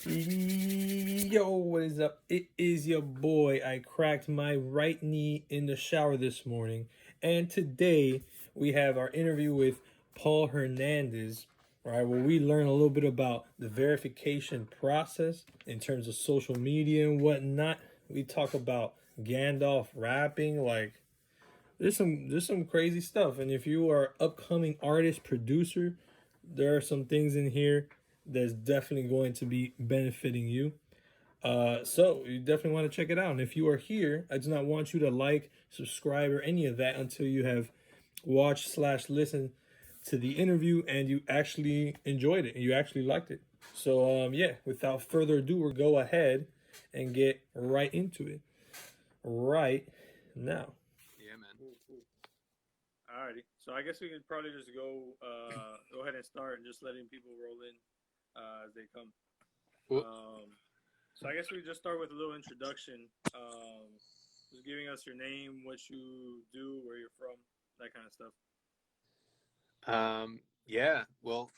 Yo, what is up? It is your boy. I cracked my right knee in the shower this morning. And today we have our interview with Paul Hernandez, right, where we learn a little bit about the verification process in terms of social media and whatnot. We talk about Gandalf rapping, like there's some crazy stuff. And if you are upcoming artist, producer, there are some things in here that's definitely going to be benefiting you. So you definitely want to check it out. And if you are here, I do not want you to like, subscribe, or any of that until you have watched/listened to the interview and you actually enjoyed it and you actually liked it. So yeah, without further ado, we'll go ahead and get right into it right now. Yeah, man. Cool, cool. Alrighty. So I guess we could probably just go ahead and start and just letting people roll in as they come. Well, So I guess we just start with a little introduction. Just giving us your name, what you do, where you're from, that kind of stuff. yeah. Well,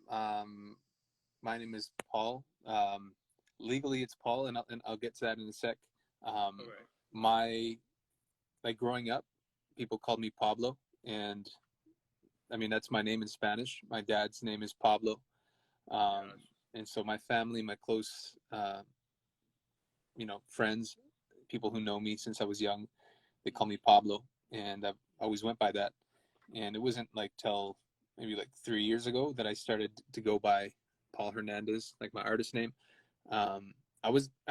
um, my name is Paul. Legally, it's Paul, and I'll get to that in a sec. Um, Okay. my like growing up, people called me Pablo, and I mean that's my name in Spanish. My dad's name is Pablo, um, Gosh. and so my family, my close, friends, people who know me since I was young, they call me Pablo, and I've always went by that. And it wasn't like till maybe like 3 years ago that I started to go by Paul Hernandez, like my artist name. I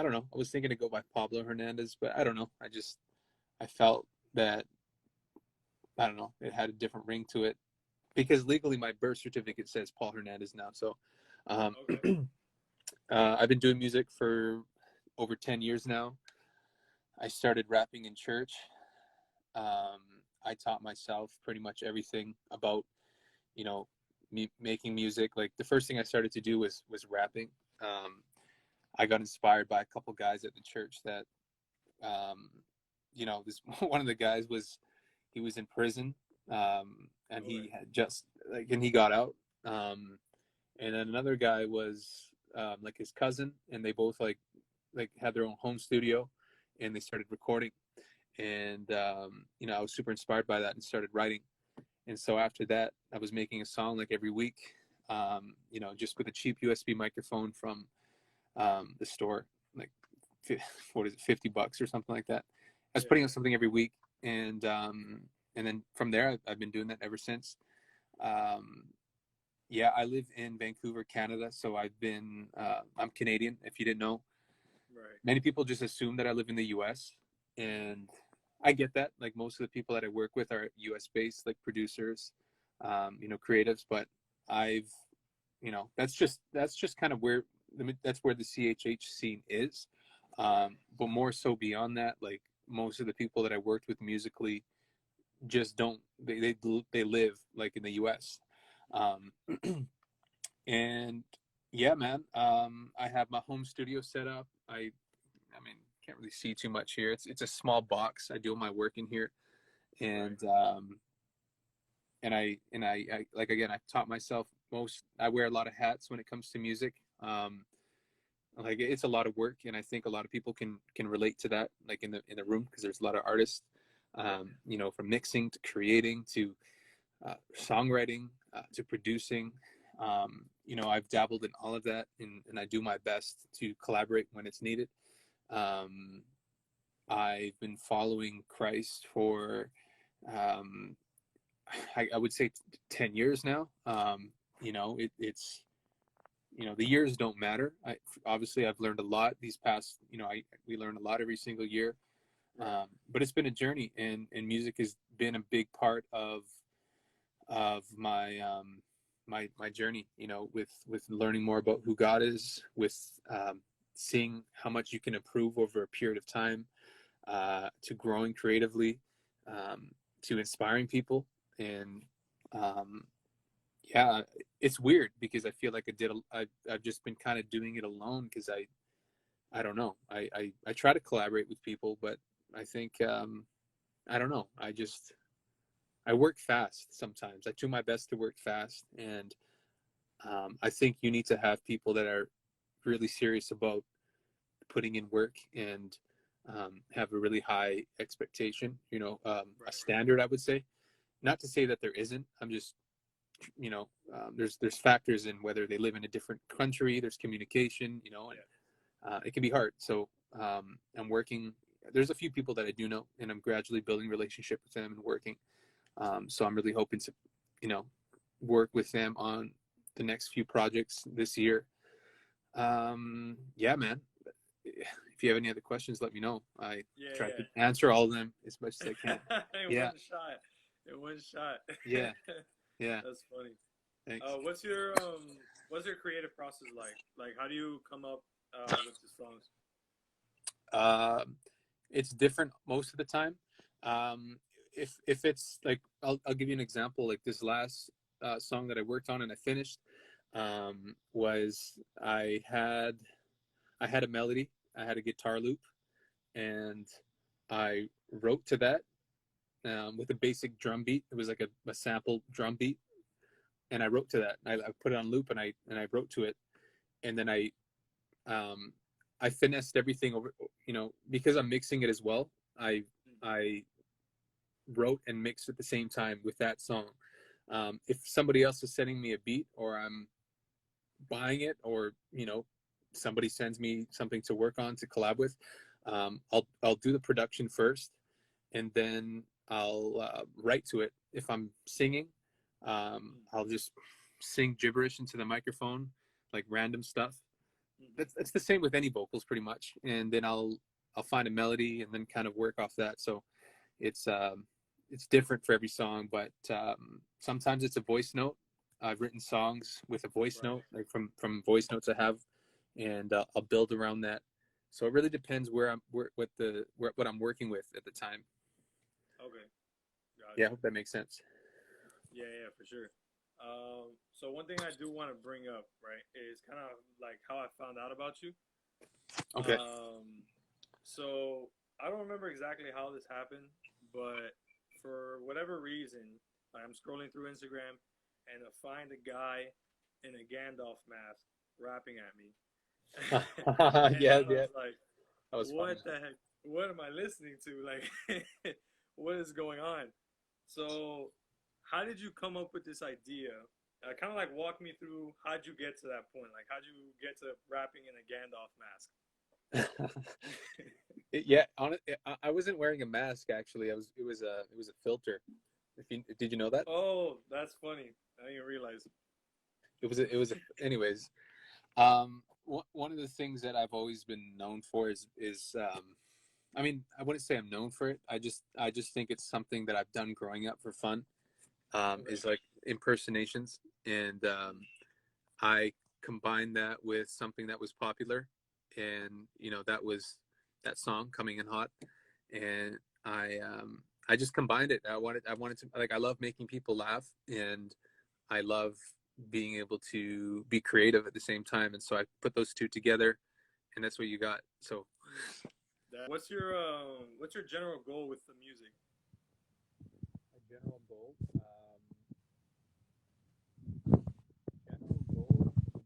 don't know, I was thinking to go by Pablo Hernandez, but I don't know. I felt that, I don't know, it had a different ring to it because legally my birth certificate says Paul Hernandez now. So um, Okay. I've been doing music for over 10 years now. I started rapping in church. I taught myself pretty much everything about, you know, me making music. Like the first thing I started to do was rapping. Um, I got inspired by a couple guys at the church that, um, this one of the guys he was in prison, and Okay. he had just like, and he got out. Um, and then another guy was like his cousin, and they both like had their own home studio, and they started recording. And I was super inspired by that and started writing. And so after that, I was making a song like every week, just with a cheap USB microphone from the store, like what is it, $50 or something like that. I was Yeah. putting out something every week, and then from there, I've been doing that ever since. Um, yeah, I live in Vancouver, Canada, so I'm Canadian. If you didn't know, Right. many people just assume that I live in the U.S. and I get that. Like most of the people that I work with are U.S. based, like producers, creatives. But I've, that's just kind of where that's where the CHH scene is. Right. But more so beyond that, like most of the people that I worked with musically just don't they live like in the U.S. Um, and yeah, man, I have my home studio set up. I mean, can't really see too much here. It's a small box. I do all my work in here, Right. and I like again. I've taught myself most. I wear a lot of hats when it comes to music. Like it's a lot of work, and I think a lot of people can relate to that. Like in the room, because there's a lot of artists. Yeah. From mixing to creating to songwriting to producing. I've dabbled in all of that, and I do my best to collaborate when it's needed. Um, I've been following Christ for, um, I would say 10 years now. It's, the years don't matter. Obviously I've learned a lot these past, we learn a lot every single year. Right. But it's been a journey, and music has been a big part of my journey, with learning more about who God is, with seeing how much you can improve over a period of time, to growing creatively, to inspiring people. And um, yeah, it's weird because I feel like I've just been kind of doing it alone because I don't know. I try to collaborate with people, but I think I don't know. I work fast sometimes. I do my best to work fast, and I think you need to have people that are really serious about putting in work and have a really high expectation, a standard, I would say. Not to say that there isn't. I'm just, there's factors in whether they live in a different country. There's communication, and it can be hard. So I'm working. There's a few people that I do know, and I'm gradually building relationship with them and working. So I'm really hoping to, work with them on the next few projects this year. Yeah, man. If you have any other questions, let me know. I try to answer all of them as much as I can. In one shot. In one shot. Yeah. Yeah. That's funny. Thanks. What's your creative process like? Like, how do you come up with the songs? It's different most of the time. If it's like, I'll give you an example. Like this last song that I worked on and I finished, was I had a melody, I had a guitar loop, and I wrote to that with a basic drum beat. It was like a sample drum beat, and I wrote to that. I put it on loop, and I wrote to it, and then I finessed everything over, because I'm mixing it as well. I wrote and mixed at the same time with that song. If somebody else is sending me a beat, or I'm buying it, or somebody sends me something to work on, to collab with, I'll do the production first, and then I'll write to it. If I'm singing, I'll just sing gibberish into the microphone, like random stuff. That's the same with any vocals, pretty much. And then I'll find a melody and then kind of work off that. So it's different for every song, but sometimes it's a voice note. I've written songs with a voice note, like from voice notes I have, and I'll build around that. So it really depends what I'm working with at the time. Okay. Yeah, I hope that makes sense. Yeah, for sure. So one thing I do want to bring up, right, is kind of like how I found out about you. Okay. So I don't remember exactly how this happened, but for whatever reason, I'm scrolling through Instagram and I find a guy in a Gandalf mask rapping at me. Yeah. I was like, That was what fun. the heck? What am I listening to? Like, what is going on? So, how did you come up with this idea? Kind of like walk me through, how'd you get to that point? Like, how'd you get to rapping in a Gandalf mask? Yeah, I wasn't wearing a mask actually. It was a filter. Did you know that? Oh, that's funny. I didn't realize. Anyways. One of the things that I've always been known for is I mean, I wouldn't say I'm known for it. I just think it's something that I've done growing up for fun. Is like impersonations, and I combined that with something that was popular, and that was that song Coming in Hot, and I just combined it. I wanted to, like, I love making people laugh, and I love being able to be creative at the same time, and so I put those two together, and that's what you got. So what's your general goal with the music? A general goal would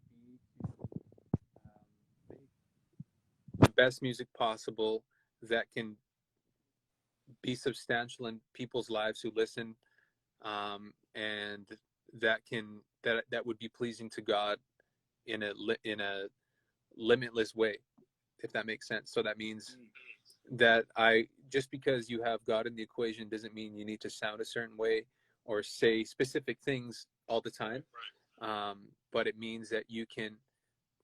be to make the best music possible that can be substantial in people's lives who listen, and that would be pleasing to God in a limitless way, if that makes sense. So that means that just because you have God in the equation doesn't mean you need to sound a certain way or say specific things all the time. But it means that you can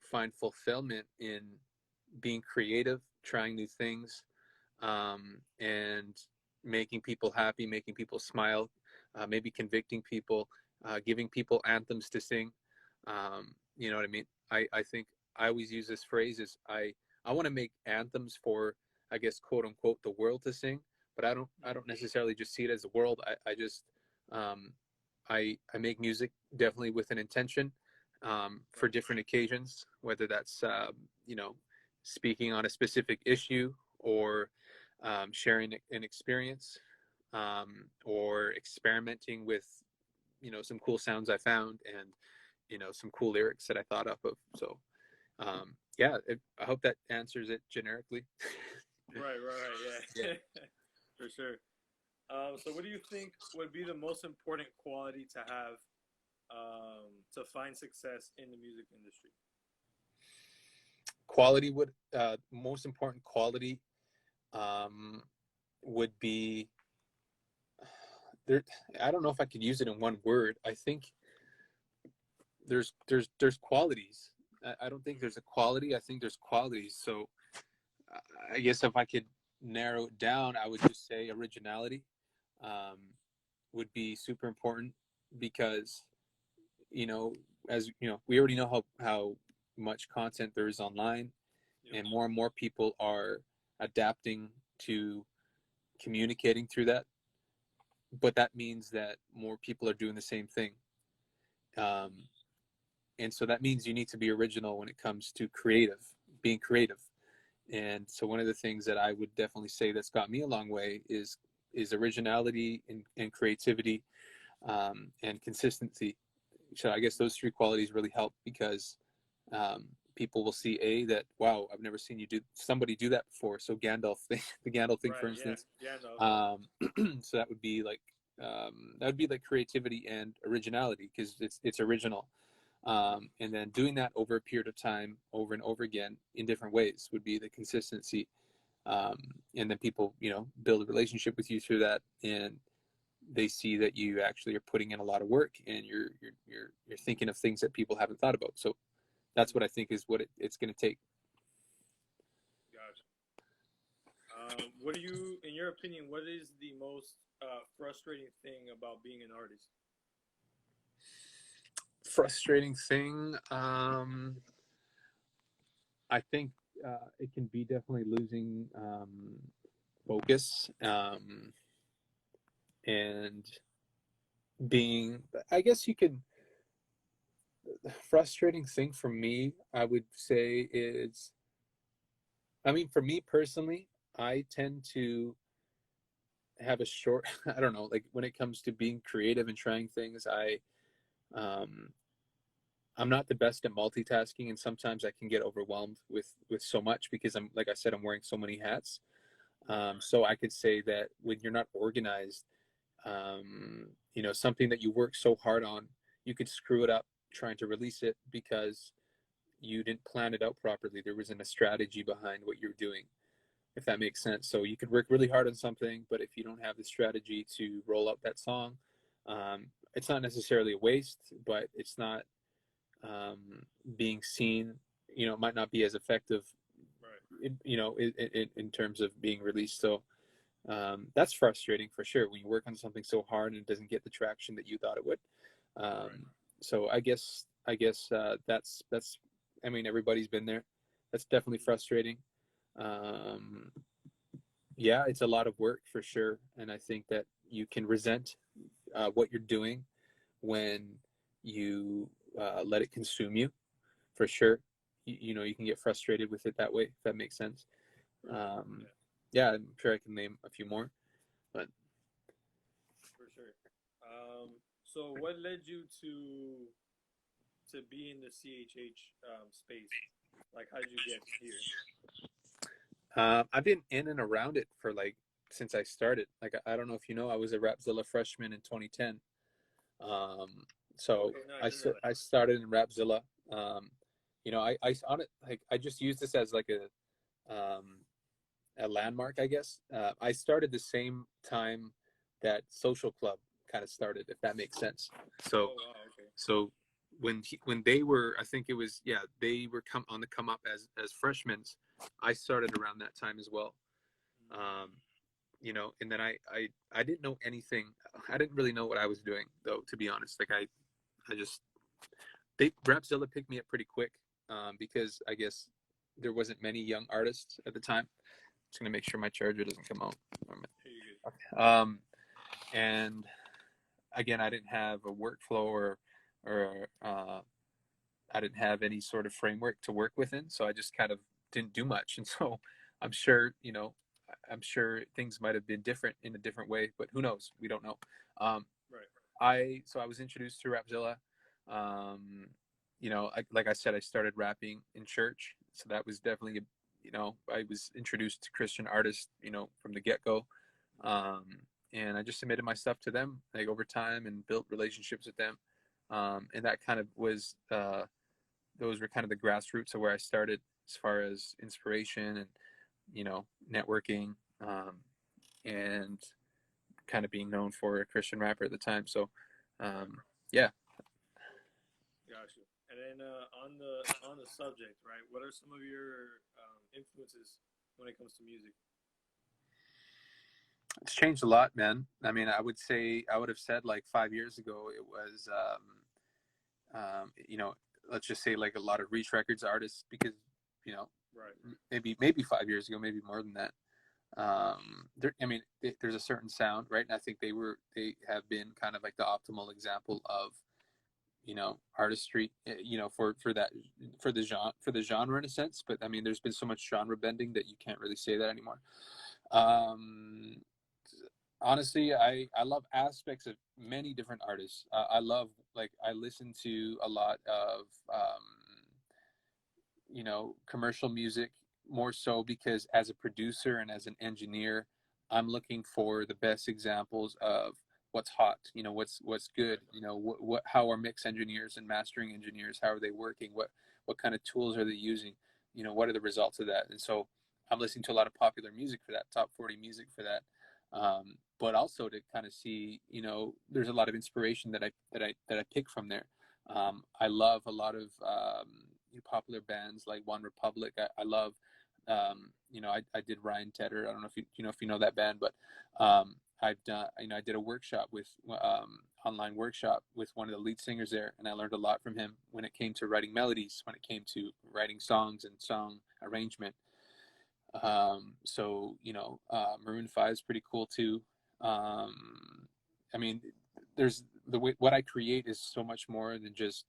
find fulfillment in being creative, trying new things, and making people happy, making people smile, maybe convicting people, giving people anthems to sing. You know what I mean? I think I always use this phrase is I want to make anthems for, I guess, quote unquote, the world to sing, but I don't necessarily just see it as the world. I just I make music definitely with an intention, for different occasions, whether that's speaking on a specific issue, or sharing an experience, or experimenting with some cool sounds I found, and some cool lyrics that I thought up of. So yeah, I hope that answers it generically. Right. Yeah. Yeah, for sure. So, what do you think would be the most important quality to have to find success in the music industry? Quality would, most important quality, um, would be there. I don't know if I could use it in one word. I think there's qualities. I don't think there's a quality. I think there's qualities. So I guess if I could narrow it down, I would just say originality, um, would be super important because, you know, as you know, we already know how much content there is online, Yep. and more people are adapting to communicating through that. But that means that more people are doing the same thing. Um, and so that means you need to be original when it comes to being creative. And so one of the things that I would definitely say that's got me a long way is originality and creativity, and consistency. So I guess those three qualities really help because, people will see that, wow, I've never seen somebody do that before. So Gandalf thing, the Gandalf thing, for Right. Yeah. instance. Yeah. No. Yeah. Um, so that would be like creativity and originality because it's original. And then doing that over a period of time, over and over again in different ways, would be the consistency. Um, and then people, build a relationship with you through that, and they see that you actually are putting in a lot of work, and you're thinking of things that people haven't thought about. So that's what I think is what it's going to take. Gotcha. What do you, in your opinion, what is the most frustrating thing about being an artist? Frustrating thing, I think, it can be definitely losing, focus, and being, I guess you could, the frustrating thing for me, I would say is, I mean, for me personally, I tend to have a short, I don't know, like when it comes to being creative and trying things, um, I'm not the best at multitasking, and sometimes I can get overwhelmed with so much because I'm, like I said, I'm wearing so many hats. Right. So I could say that when you're not organized, something that you work so hard on, you could screw it up trying to release it because you didn't plan it out properly. There wasn't a strategy behind what you're doing, if that makes sense. So you could work really hard on something, but if you don't have the strategy to roll out that song, it's not necessarily a waste, but it's not, um, being seen. It might not be as effective, Right. in terms of being released. So, that's frustrating for sure when you work on something so hard and it doesn't get the traction that you thought it would. Right. So I guess that's. I mean, everybody's been there. That's definitely frustrating. Um, yeah, it's a lot of work for sure, and I think that you can resent, what you're doing when you, let it consume you. For sure, you can get frustrated with it that way, if that makes sense. For sure. Um, Yeah. yeah, I'm sure I can name a few more, but For sure. So, what led you to be in the CHH space? Like, how did you get here? I've been in and around it for like since I started. Like I don't know if you know, I was a Rapzilla freshman in 2010. Um, so Okay, no, I I didn't know that. I started in Rapzilla. Um, I on it, like I just use this as like a landmark, I guess. I started the same time that Social Club kind of started, if that makes sense. So Oh wow, okay. so when they were, I think it was, yeah, they were on the come up as freshmen. I started around that time as well. Um, and then I didn't know anything. I didn't really know what I was doing though, to be honest. Like I just Rapzilla picked me up pretty quick, because I guess there wasn't many young artists at the time. Just gonna make sure my charger doesn't come out. Here you Um, and again, I didn't have a workflow or I didn't have any sort of framework to work within, so I just kind of didn't do much. And so I'm sure, I'm sure things might have been different in a different way, but who knows? We don't know. Um, go. Right. I was introduced to Rapzilla. Like I said, I started rapping in church, So that was definitely, I was introduced to Christian artists, from the get-go. Um, and I just submitted my stuff to them like over time and built relationships with them. And that kind of was, those were kind of the grassroots of where I started as far as inspiration and, networking, and kind of being known for a Christian rapper at the time. So, yeah. Gotcha. And then on the subject, right? What are some of your influences when it comes to music? It's changed a lot, man. I mean, I would have said like 5 years ago, it was, let's just say like a lot of Reach Records artists, because, Right. maybe 5 years ago, maybe more than that. There's a certain sound, right? And I think they have been kind of like the optimal example of, artistry, for the genre in a sense. But I mean, there's been so much genre bending that you can't really say that anymore. Um, Honestly, I love aspects of many different artists. I listen to a lot of, commercial music, more so because as a producer and as an engineer, I'm looking for the best examples of what's hot, what's good, how are mix engineers and mastering engineers, how are they working, what kind of tools are they using, what are the results of that. And so I'm listening to a lot of popular music for that, top 40 music for that. But also to kind of see, there's a lot of inspiration that I pick from there. I love a lot of, popular bands like One Republic. I love, I did Ryan Tedder. I don't know if you know that band, but I've done, I did a workshop with, online workshop with one of the lead singers there, and I learned a lot from him when it came to writing melodies, when it came to writing songs and song arrangement. Maroon 5 is pretty cool too. I mean, there's what I create is so much more than just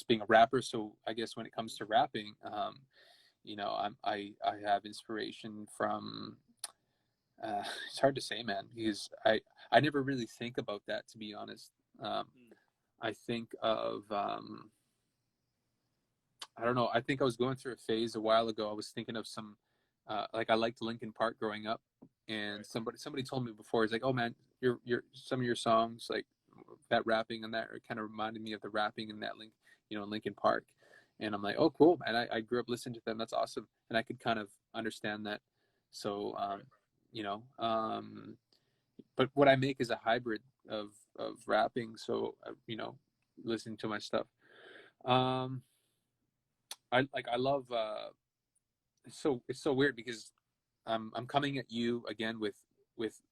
being a rapper. So I guess when it comes to rapping, I have inspiration from, it's hard to say, man, because I never really think about that, to be honest. I think of, I don't know. I think I was going through a phase a while ago. I was thinking of some, like I liked Linkin Park growing up, and Right. somebody told me before, he's like, "Oh man, your some of your songs, like that rapping and that, kind of reminded me of the rapping in that Linkin Park." And I'm like, "Oh, cool, man! I grew up listening to them. That's awesome." And I could kind of understand that. So, Right. you know, um, but what I make is a hybrid of rapping. So, listening to my stuff. Um, I love, it's so weird because I'm coming at you again with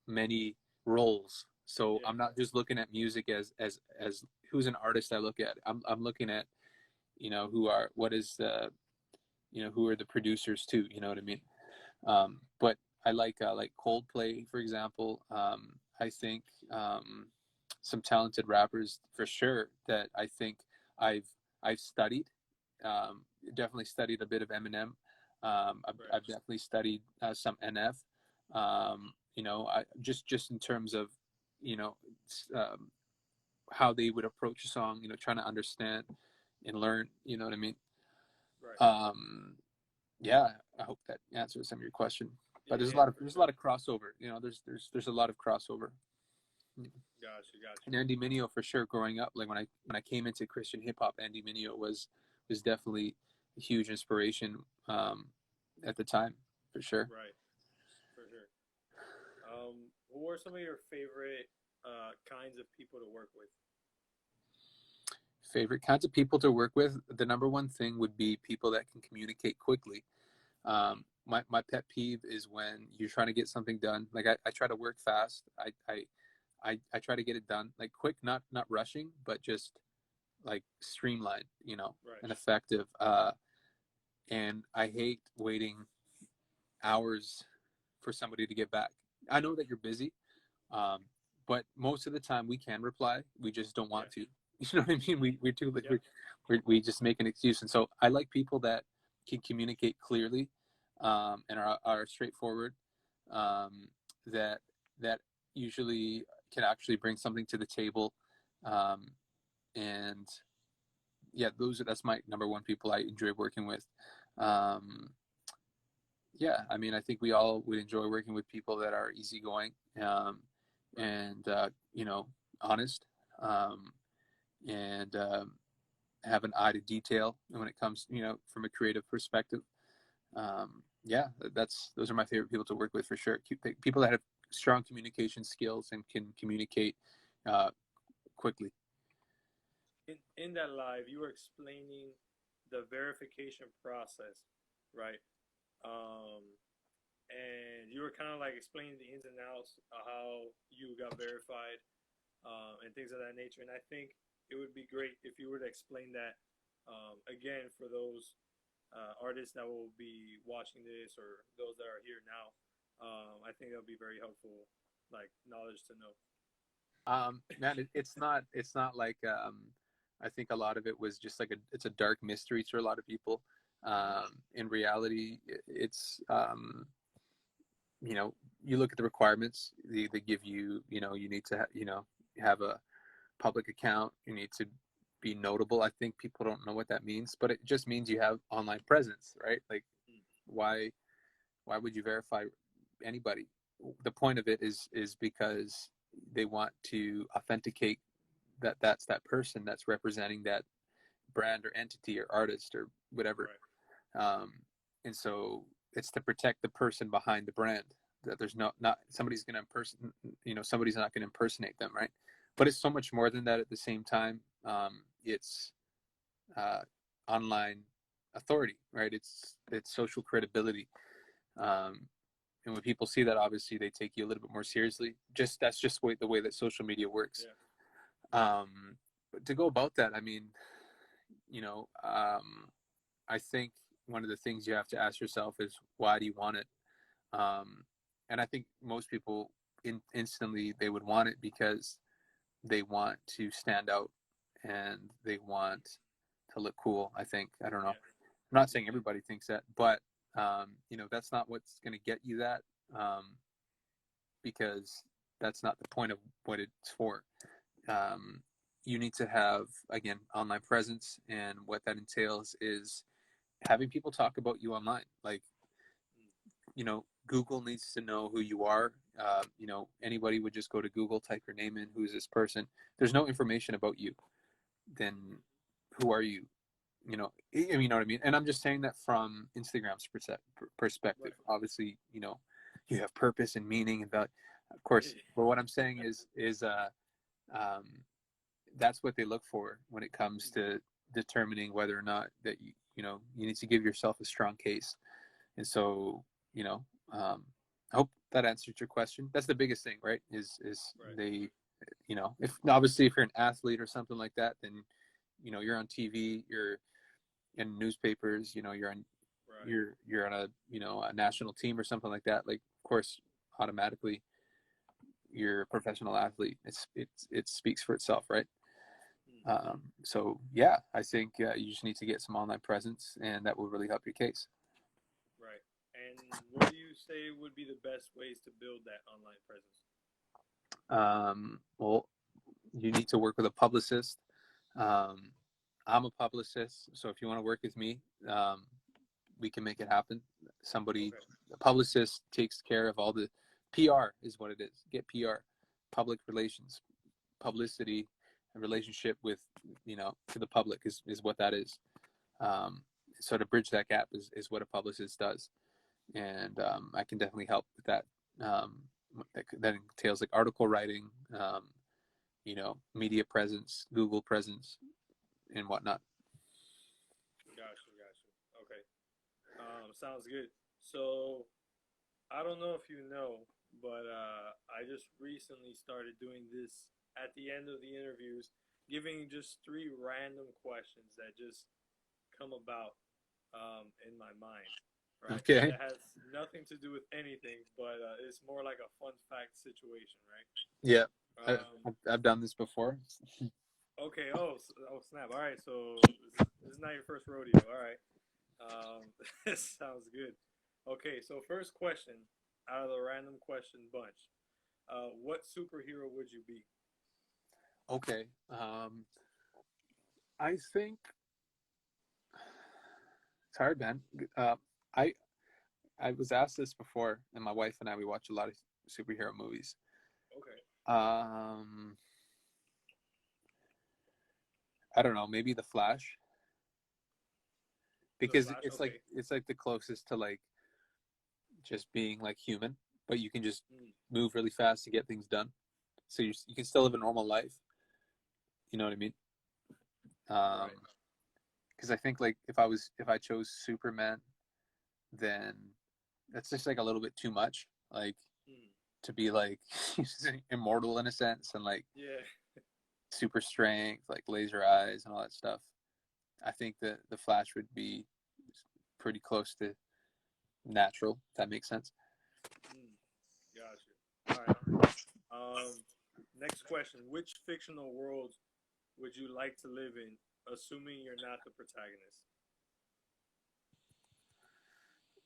many roles. So Yeah. I'm not just looking at music as who's an artist I look at. I'm looking at, who are the producers too, you know what I mean? But I like Coldplay, for example. I think, some talented rappers for sure that I think I've I've studied. Definitely studied a bit of Eminem. Right. I've definitely studied, some NF. Just in terms of, you know um, how they would approach a song. Trying to understand and learn. You know what I mean? Right. Um, yeah, I hope that answers some of your question. But Yeah, for there's a sure. lot of crossover. There's a lot of crossover. Gotcha. Gotcha. And Andy Mineo for sure. Growing up, like when I came into Christian hip hop, Andy Mineo was definitely a huge inspiration, at the time, for sure. Right. For sure. Who are some of your favorite kinds of people to work with? Favorite kinds of people to work with. The number one thing would be people that can communicate quickly. My pet peeve is when you're trying to get something done. Like I try to work fast. I try to get it done like quick, not rushing, but just like streamlined, Right. and effective. And I hate waiting hours for somebody to get back. I know that you're busy, um, but most of the time we can reply. We just don't Yeah. want to. You know what I mean? We're too like Yep. we just make an excuse. And so I like people that can communicate clearly, and are straightforward. Um, that that usually can actually bring something to the table. And yeah, that's my number one people I enjoy working with. Um, yeah, I mean, I think we all would enjoy working with people that are easygoing, Right. and honest, um, and have an eye to detail when it comes, from a creative perspective. Yeah, those are my favorite people to work with for sure. People that have strong communication skills and can communicate uh, quickly. In that live, you were explaining the verification process, right? Um, and you were kind of like explaining the ins and outs of how you got verified, and things of that nature. And I think it would be great if you were to explain that, again, for those artists that will be watching this or those that are here now. I think that'll be very helpful, like knowledge to know. Man, it's not like I think a lot of it was just like it's a dark mystery to a lot of people. In reality, it's you know, you look at the requirements they give you. You need to have a public account. You need to be notable. I think people don't know what that means, but it just means you have online presence, right? Like, Mm. why why would you verify anybody? The point of it is because they want to authenticate that that's that person that's representing that brand or entity or artist or whatever. Right. um, and so it's to protect the person behind the brand, that there's not somebody's going to somebody's not going to impersonate them, right? But it's so much more than that. At the same time, it's uh, online authority, right? It's social credibility. um, and when people see that, obviously they take you a little bit more seriously. That's just the way that social media works. Yeah. But to go about that, I mean, you know um, I think one of the things you have to ask yourself is, why do you want it? um, and I think most people instantly they would want it because they want to stand out and they want to look cool. I don't know. Yeah. I'm not saying everybody thinks that, but that's not what's going to get you that, um, because that's not the point of what it's for. Um, you need to have, again, online presence, and what that entails is having people talk about you online. Like, Google needs to know who you are. Anybody would just go to Google, type your name in, who's this person? There's no information about you. Then who are you? You know what I mean? And I'm just saying that from Instagram's perspective. Right. Obviously, you have purpose and meaning about, of course. But what I'm saying is um, that's what they look for when it comes to determining whether or not that you need to give yourself a strong case. And so, you know, I hope that answered your question. That's the biggest thing, right? Is Right. they, if obviously if you're an athlete or something like that, then you're on TV, you're in newspapers, Right. you're on a national team or something like that. Like, of course, automatically you're a professional athlete. It speaks for itself, right? Mm. So yeah, I think you just need to get some online presence, and that will really help your case. Right. And what do you say would be the best ways to build that online presence? Well, you need to work with a publicist. Um, I'm a publicist, so if you want to work with me, we can make it happen. Somebody, Okay. a publicist takes care of all the PR, is what it is. Get PR, public relations, publicity, a relationship with, to the public is what that is. Um, so to bridge that gap is what a publicist does. And I can definitely help with that. Um, that entails like article writing, media presence, Google presence, and whatnot. Gotcha. Gotcha. Okay. Sounds good. So I don't know if you know, but I just recently started doing this at the end of the interviews, giving just three random questions that just come about, in my mind, right? Okay. That has nothing to do with anything, but it's more like a fun fact situation, right? Yeah, I, Um, I've done this before. okay. Oh, oh, snap. All right. So this is not your first rodeo. All right. This sounds good. Okay. So first question out of the random question bunch. What superhero would you be? Okay. I think It's hard, man. Uh, I I was asked this before, and my wife and I we watch a lot of superhero movies. Okay. Um, I don't know, maybe The Flash, The because Flash. Okay. it's like the closest to like just being like human, but you can just Mm, move really fast to get things done. So you can still live a normal life. You know what I mean? Um, right. because I think like if I chose Superman, then that's just like a little bit too much. Like Mm, to be like immortal in a sense and like yeah. super strength, like laser eyes and all that stuff. I think that the Flash would be pretty close to natural. If that makes sense. Mm, gotcha. All right. Next question: which fictional world would you like to live in, assuming you're not the protagonist?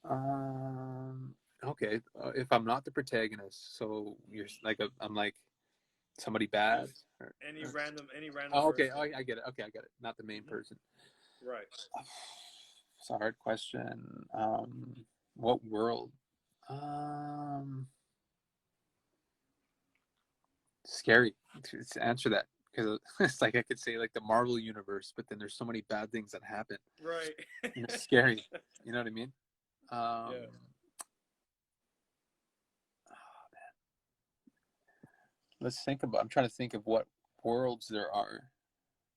Um. Okay. If I'm not the protagonist, so you're like I'm like somebody bad. Just Or- any random oh, okay. person. Oh, I get it. Okay, I get it. Not the main Hmm. person. Right. It's a hard question. What world? Um, Scary to answer that because it's like I could say like the Marvel universe, but then there's so many bad things that happen. Right. And it's scary. You know what I mean? Yeah. Let's think about. I'm trying to think of what worlds there are.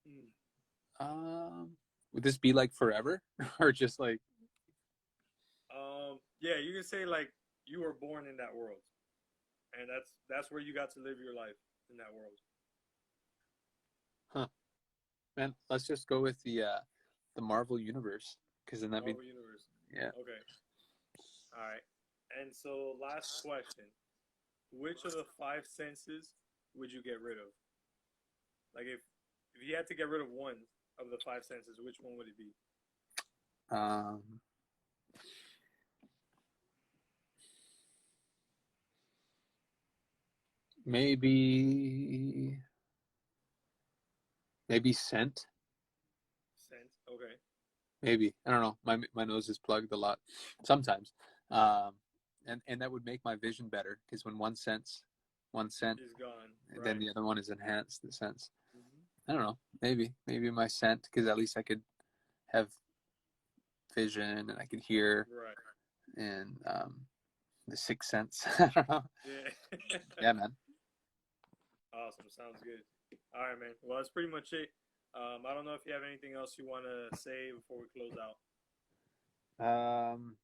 Mm. Um, would this be like forever, or just like Yeah, you can say like you were born in that world, and that's where you got to live your life in that world. huh? Man, let's just go with the Marvel universe because then that'd be Marvel Universe. yeah. Okay. All right. And so, last question: which of the five senses would you get rid of? Like, if you had to get rid of one of the five senses, which one would it be? Um, maybe scent. Sense. Okay. Maybe I don't know. My nose is plugged a lot sometimes, um, and that would make my vision better because when one scent, Is gone. then Right. the other one is enhanced. The sense. Hmm. I don't know. Maybe my scent because at least I could have vision and I could hear Right. and the sixth sense. I don't know. Yeah. Yeah, man. Awesome. Sounds good. All right, man. Well, that's pretty much it. I don't know if you have anything else you want to say before we close out.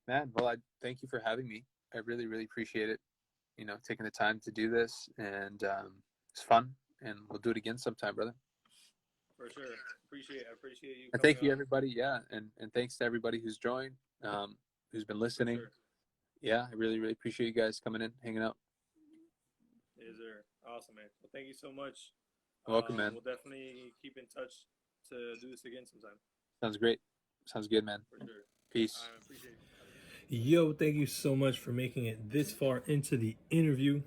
Man. Well, I thank you for having me. I really, really appreciate it. You know, taking the time to do this, and it's fun. And we'll do it again sometime, brother. For sure. I appreciate you And coming thank you, on. everybody. Yeah, and thanks to everybody who's joined, who's been For listening. sure. Yeah, I really, really appreciate you guys coming in, hanging out. Is there awesome, man? Well, thank you so much. Welcome, man. We'll definitely keep in touch to do this again sometime. Sounds great. Sounds good, man. For sure. Peace. I appreciate it. Yo, thank you so much for making it this far into the interview.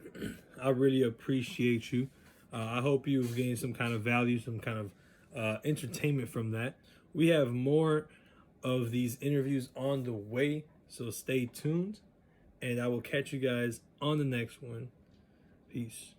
I really appreciate you. I hope you've gained some kind of value, some kind of entertainment from that. We have more of these interviews on the way, so stay tuned. And I will catch you guys on the next one. Peace.